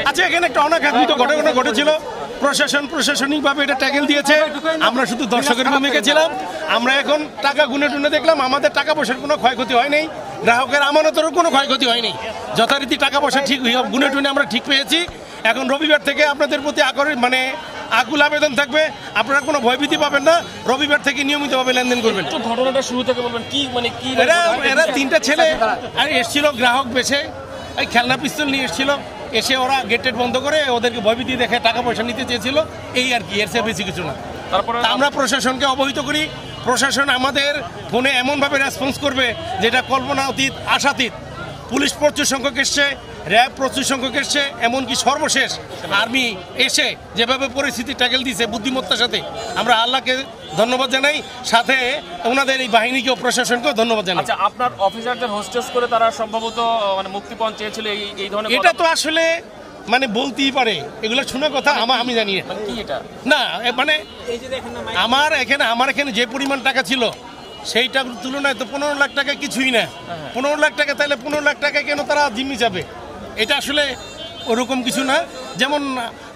আচ্ছা, এখানে একটা অনাকাঙ্ক্ষিত ঘটনা ঘটেছিল। প্রশাসনিকভাবে এটা ট্যাকেল দিয়েছে। আমরা শুধু দর্শকের ভূমিকা ছিলাম। আমরা এখন টাকা গুনে টুনে দেখলাম আমাদের টাকা পয়সার কোনো ক্ষয়ক্ষতি হয় নাই, গ্রাহকের আমানতেরও কোনো ক্ষয়ক্ষতি হয়নি। যথারীতি টাকা পয়সা ঠিক গুনে টুনে আমরা ঠিক পেয়েছি। এখন রবিবার থেকে আপনাদের প্রতি আকুল আবেদন থাকবে, আপনারা কোনো ভয়ভীতি পাবেন না। রবিবার থেকে নিয়মিতভাবে লেনদেন করবেন। ঘটনাটা শুরু থেকে বলবেন কি কি এরা তিনটা ছেলে আর এসছিল গ্রাহক বেছে, এই খেলনা পিস্তল নিয়ে এসেছিল। এসে ওরা গেট বন্ধ করে ওদেরকে ভয়ভীতি দেখে টাকা পয়সা নিতে চেয়েছিল, এই আর কি, এর চেয়ে বেশি কিছু না। তারপরে আমরা প্রশাসনকে অবহিত করি। প্রশাসন আমাদের ফোনে এমনভাবে রেসপন্স করবে যেটা কল্পনা অতীত, আশাতীত। পুলিশ প্রচুর সংখ্যক এসছে, র্যাব প্রচুর সংখ্যক এসছে, এমনকি সর্বশেষ আর্মি এসে যেভাবে পরিস্থিতি ট্যাকেল দিয়েছে বুদ্ধিমত্তার সাথে, আমরা আল্লাহকে ধন্যবাদ জানাই, সাথে ওনাদের এই বাহিনীকেও প্রশাসনকেও ধন্যবাদ জানাই। আচ্ছা, আপনার অফিসারদের হোস্টেস করে তারা সম্ভবত মুক্তিপণ চেয়েছিল, এই ধরনের এটা তো আসলে বলতেই পারে, এগুলো শোনা কথা আমি জানি কি এটা না। আমার এখানে যে পরিমাণ টাকা ছিল সেইটার তুলনায় তো 15 লাখ টাকা কিছুই না। 15 লাখ টাকা, তাহলে 15 লাখ টাকা কেন তারা জিম্মি যাবে? এটা আসলে ওরকম কিছু না। যেমন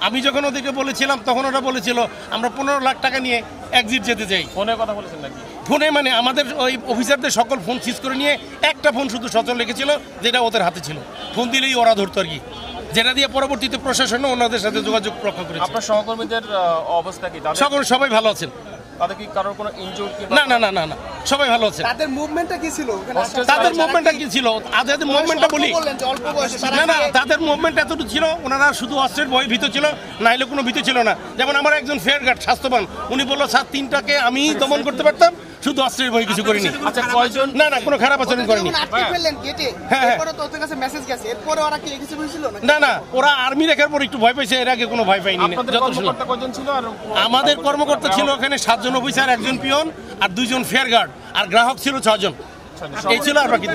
আমি যখন ওদেরকে বলেছিলাম তখন ওরা বলেছিল আমরা 15 লাখ টাকা নিয়ে এক্সিট যেতে চাই। ফোনে কথা বলেছেন নাকি? ফোনে আমাদের ওই অফিসারদের সকল ফোন সিজ করে নিয়ে একটা ফোন শুধু সচল রেখেছিল, যেটা ওদের হাতে ছিল। ফোন দিলেই ওরা ধরতো আর কি, যেটা দিয়ে পরবর্তীতে প্রশাসন ওনাদের সাথে যোগাযোগ রক্ষা করেছে। আপনার সহকর্মীদের অবস্থা কি? সবাই ভালো আছেন। তাদের কি কারোর কোনো ইনজুরি? না, সবাই ভালো আছে। তাদের মুভমেন্টটা কি ছিল? তাদের মুভমেন্টটা বলি না, তাদের মুভমেন্ট এতটুকু ছিল, ওনারা শুধু অস্ত্রের ভয় ভীত ছিল, নাইলে কোনো ভীত ছিল না। যেমন আমার একজন ফেয়ার গার্ড স্বাস্থ্যবান, উনি বললো স্যার 3টাকে আমি দমন করতে পারতাম, শুধু অস্ত্রের ভয় কিছু করিনি। আচ্ছা, কয়জন? না, কোনো খারাপ আচরণ করেনি। না, ওরা আর্মি রেখার পর একটু ভয় পাইছে, এর আগে কোনো ভয় পাইনি। আমাদের কর্মকর্তা ছিল ওখানে 7 জন অফিসার, 1 জন পিয়ন আর 2 জন ফেয়ার গার্ড, আর গ্রাহক ছিল 6 জন। এই ছিল। আর বাকি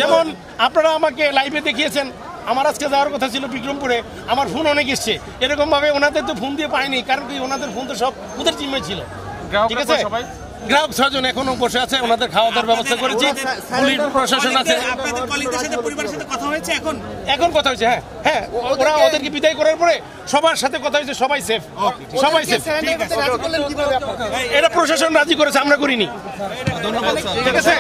যেমন আপনারা আমাকে লাইভে দেখিয়েছেন, আমার আজকে যাওয়ার কথা ছিল বিক্রমপুরে, আমার ফোন অনেক এসছে। এরকম ভাবে ওনাদের তো ফোন দিয়ে পাইনি, কারণ কি ওনাদের ফোন তো সব ওদের জিম্মে ছিল। ঠিক আছে, গ্রাহক 6 জন এখনো বসে আছে, ওনাদের খাওয়া দাওয়ার ব্যবস্থা করেছি, পুলিশ প্রশাসন আছে। এখন কথা হয়েছে, হ্যাঁ, ওরা ওদেরকে বিদায় করার পরে সবার সাথে কথা হয়েছে, সবাই সেফ। এটা প্রশাসন রাজি করেছে, আমরা করিনি। ঠিক আছে।